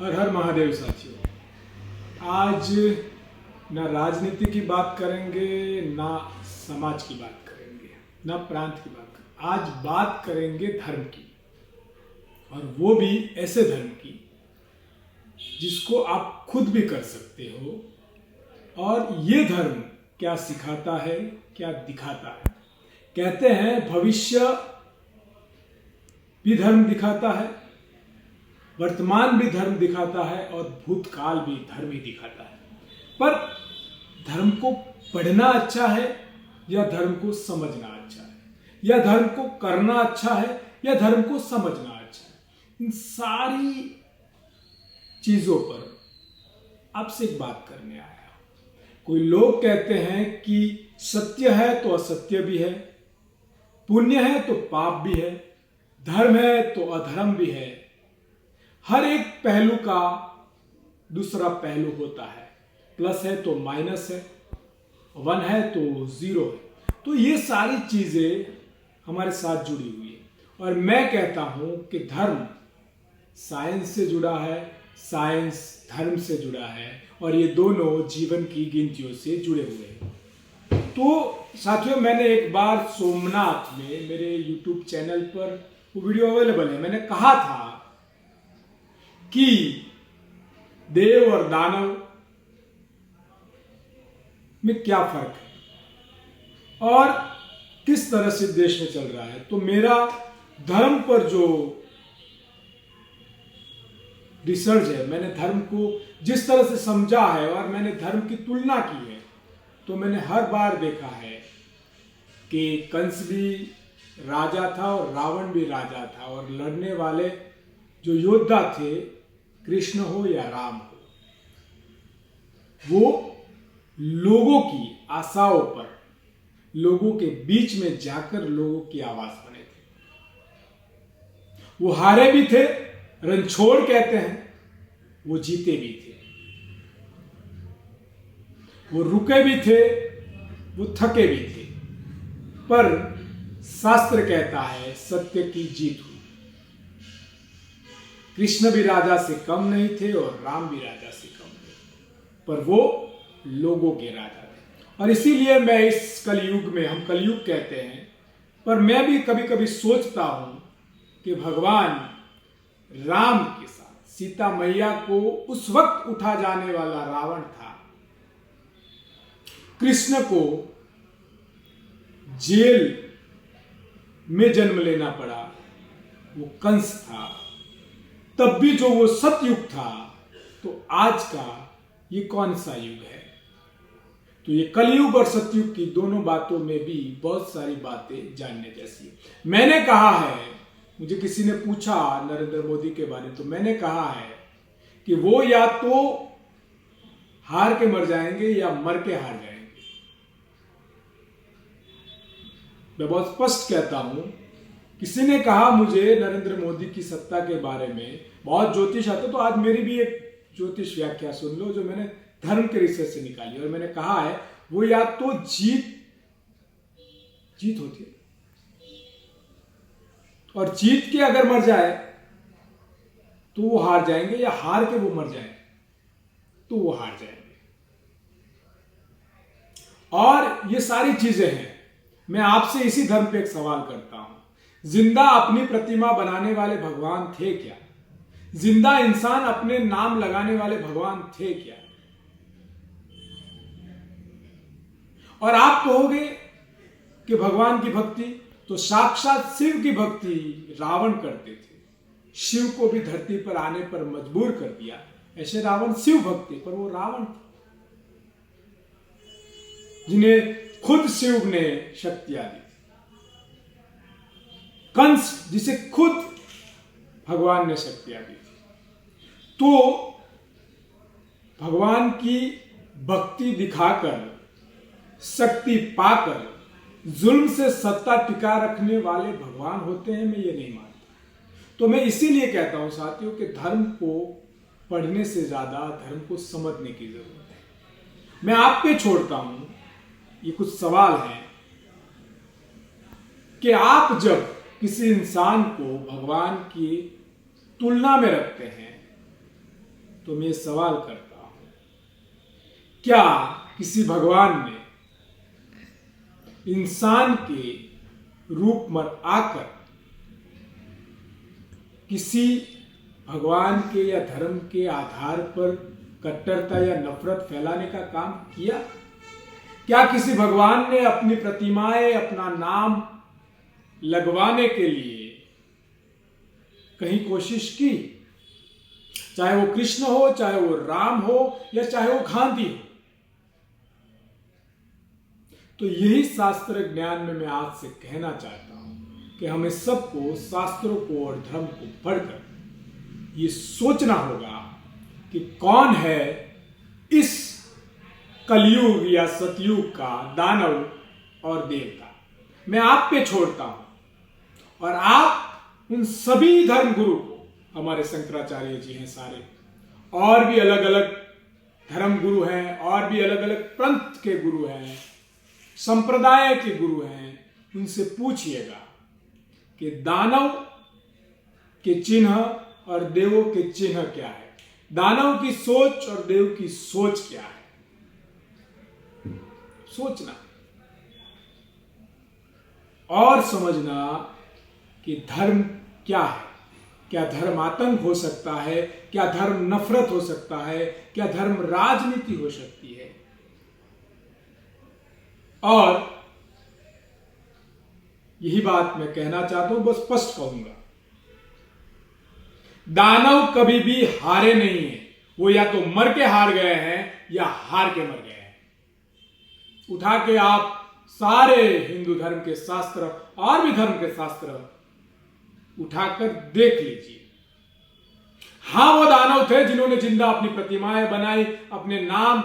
हर हर महादेव साथियों। आज ना राजनीति की बात करेंगे, ना समाज की बात करेंगे, ना प्रांत की बात करेंगे। आज बात करेंगे धर्म की, और वो भी ऐसे धर्म की जिसको आप खुद भी कर सकते हो। और ये धर्म क्या सिखाता है, क्या दिखाता है। कहते हैं भविष्य भी धर्म दिखाता है, वर्तमान भी धर्म दिखाता है, और भूतकाल भी धर्म ही दिखाता है। पर धर्म को पढ़ना अच्छा है या धर्म को समझना अच्छा है, या धर्म को करना अच्छा है या धर्म को समझना अच्छा है। इन सारी चीजों पर आपसे एक बात करने आया। कोई लोग कहते हैं कि सत्य है तो असत्य भी है, पुण्य है तो पाप भी है, धर्म है तो अधर्म भी है। हर एक पहलू का दूसरा पहलू होता है। प्लस है तो माइनस है, 1 है तो 0 है। तो ये सारी चीजें हमारे साथ जुड़ी हुई है। और मैं कहता हूं कि धर्म साइंस से जुड़ा है, साइंस धर्म से जुड़ा है, और ये दोनों जीवन की गिनतियों से जुड़े हुए हैं। तो साथियों, मैंने एक बार सोमनाथ में मेरे YouTube चैनल पर वो वीडियो अवेलेबल है, मैंने कहा था कि देव और दानव में क्या फर्क है और किस तरह से देश में चल रहा है। तो मेरा धर्म पर जो रिसर्च है, मैंने धर्म को जिस तरह से समझा है और मैंने धर्म की तुलना की है, तो मैंने हर बार देखा है कि कंस भी राजा था और रावण भी राजा था, और लड़ने वाले जो योद्धा थे, कृष्ण हो या राम हो, वो लोगों की आशाओं पर, लोगों के बीच में जाकर लोगों की आवाज बने थे। वो हारे भी थे, रणछोड़ कहते हैं, वो जीते भी थे, वो रुके भी थे, वो थके भी थे। पर शास्त्र कहता है सत्य की जीत हुई। कृष्ण भी राजा से कम नहीं थे और राम भी राजा से कम नहीं, पर वो लोगों के राजा थे। और इसीलिए मैं इस कलयुग में, हम कलयुग कहते हैं, पर मैं भी कभी कभी सोचता हूं कि भगवान राम के साथ सीता मैया को उस वक्त उठा जाने वाला रावण था, कृष्ण को जेल में जन्म लेना पड़ा, वो कंस था, तब भी जो वो सतयुग था, तो आज का ये कौन सा युग है। तो ये कलयुग और सतयुग की दोनों बातों में भी बहुत सारी बातें जानने जैसी है। मैंने कहा है, मुझे किसी ने पूछा नरेंद्र मोदी के बारे में, तो मैंने कहा है कि वो या तो हार के मर जाएंगे या मर के हार जाएंगे। मैं बहुत स्पष्ट कहता हूं। किसी ने कहा मुझे नरेंद्र मोदी की सत्ता के बारे में बहुत ज्योतिष आता, तो आज मेरी भी एक ज्योतिष व्याख्या सुन लो जो मैंने धर्म के रिसर्च से निकाली। और मैंने कहा है वो या तो जीत होती है, और जीत के अगर मर जाए तो वो हार जाएंगे, या हार के वो मर जाए तो वो हार जाएंगे। और ये सारी चीजें हैं। मैं आपसे इसी धर्म पे एक सवाल करता हूं, जिंदा अपनी प्रतिमा बनाने वाले भगवान थे क्या? जिंदा इंसान अपने नाम लगाने वाले भगवान थे क्या? और आप कहोगे कि भगवान की भक्ति, तो साक्षात शिव की भक्ति रावण करते थे। शिव को भी धरती पर आने पर मजबूर कर दिया। ऐसे रावण शिव भक्ति, पर वो रावण थे जिन्हें खुद शिव ने शक्तियां दी। कंस जिसे खुद भगवान ने शक्तियां दी थी। तो भगवान की भक्ति दिखाकर, शक्ति पाकर जुल्म से सत्ता टिका रखने वाले भगवान होते हैं, मैं ये नहीं मानता। तो मैं इसीलिए कहता हूं साथियों कि धर्म को पढ़ने से ज्यादा धर्म को समझने की जरूरत है। मैं आप पे छोड़ता हूं ये कुछ सवाल हैं कि आप जब किसी इंसान को भगवान की तुलना में रखते हैं तो मैं सवाल करता हूं, क्या किसी भगवान ने इंसान के रूप में आकर किसी भगवान के या धर्म के आधार पर कट्टरता या नफरत फैलाने का काम किया? क्या किसी भगवान ने अपनी प्रतिमाएं, अपना नाम लगवाने के लिए कहीं कोशिश की? चाहे वो कृष्ण हो, चाहे वो राम हो, या चाहे वो गांधी हो। तो यही शास्त्र ज्ञान में मैं आज से कहना चाहता हूं कि हमें सबको शास्त्रों को और धर्म को पढ़कर ये सोचना होगा कि कौन है इस कलयुग या सतयुग का दानव और देवता। मैं आप पे छोड़ता हूं और आप उन सभी धर्म गुरु को, हमारे शंकराचार्य जी हैं सारे, और भी अलग अलग धर्म गुरु हैं, और भी अलग अलग पंथ के गुरु हैं, संप्रदाय के गुरु हैं, उनसे पूछिएगा कि दानव के चिन्ह और देवों के चिन्ह क्या है, दानव की सोच और देव की सोच क्या है। सोचना और समझना कि धर्म क्या है। क्या धर्म आतंक हो सकता है? क्या धर्म नफरत हो सकता है? क्या धर्म राजनीति हो सकती है? और यही बात मैं कहना चाहता हूं, बस स्पष्ट कहूंगा, दानव कभी भी हारे नहीं है। वो या तो मर के हार गए हैं या हार के मर गए हैं। उठा के आप सारे हिंदू धर्म के शास्त्र और भी धर्म के शास्त्र उठाकर देख लीजिए। हां, वो दानव थे जिन्होंने जिंदा अपनी प्रतिमाएं बनाई, अपने नाम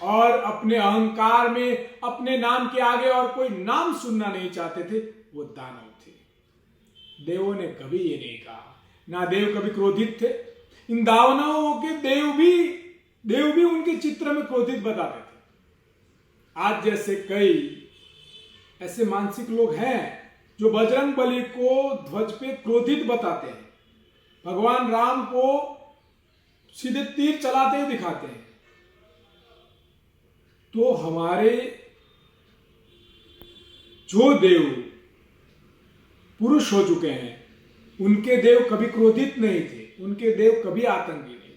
और अपने अहंकार में अपने नाम के आगे और कोई नाम सुनना नहीं चाहते थे, वो दानव थे। देवों ने कभी ये नहीं कहा, ना देव कभी क्रोधित थे। इन दानवों के देव भी उनके चित्र में क्रोधित बताते थे। आज जैसे कई ऐसे मानसिक लोग हैं जो बजरंग बली को ध्वज पे क्रोधित बताते हैं, भगवान राम को सीधे तीर चलाते हुए दिखाते हैं। तो हमारे जो देव पुरुष हो चुके हैं, उनके देव कभी क्रोधित नहीं थे, उनके देव कभी आतंकी नहीं।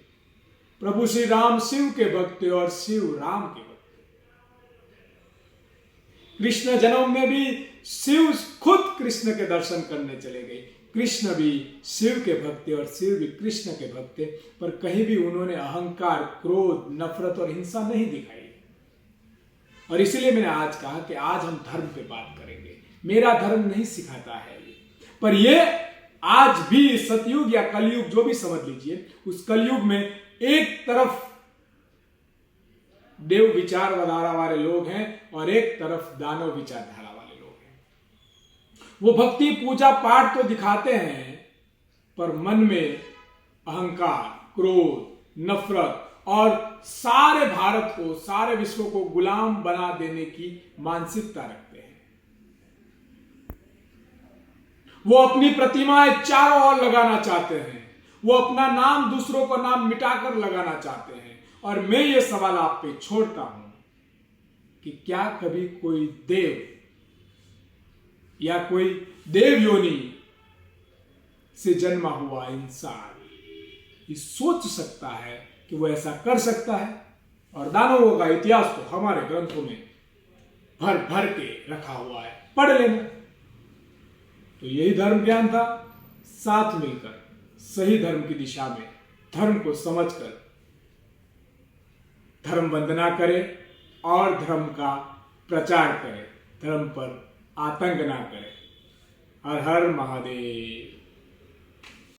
प्रभु श्री राम शिव के भक्त थे और शिव राम के भक्त। कृष्ण जन्म में भी शिव खुद कृष्ण के दर्शन करने चले गए। कृष्ण भी शिव के भक्त थे और शिव भी कृष्ण के भक्त थे, पर कहीं भी उन्होंने अहंकार, क्रोध, नफरत और हिंसा नहीं दिखाई। और इसीलिए मैंने आज कहा कि आज हम धर्म पे बात करेंगे। मेरा धर्म नहीं सिखाता है ये, पर ये आज भी सतयुग या कलयुग जो भी समझ लीजिए, उस कलयुग में एक तरफ देव विचारधारा वाले लोग हैं और एक तरफ दानव विचारधारा वाले लोग हैं। वो भक्ति, पूजा, पाठ तो दिखाते हैं, पर मन में अहंकार, क्रोध, नफरत और सारे भारत को, सारे विश्व को गुलाम बना देने की मानसिकता रखते हैं। वो अपनी प्रतिमाएं चारों ओर लगाना चाहते हैं, वो अपना नाम दूसरों का नाम मिटाकर लगाना चाहते हैं। और मैं ये सवाल आप पे छोड़ता हूं कि क्या कभी कोई देव या कोई देव योनि से जन्मा हुआ इंसान ये सोच सकता है कि वो ऐसा कर सकता है? और दानवों का इतिहास तो हमारे ग्रंथों में भर भर के रखा हुआ है, पढ़ लेना। तो यही धर्म ज्ञान था। साथ मिलकर सही धर्म की दिशा में धर्म को समझकर धर्म वंदना करें और धर्म का प्रचार करें, धर्म पर आतंक ना करें। हर हर महादेव।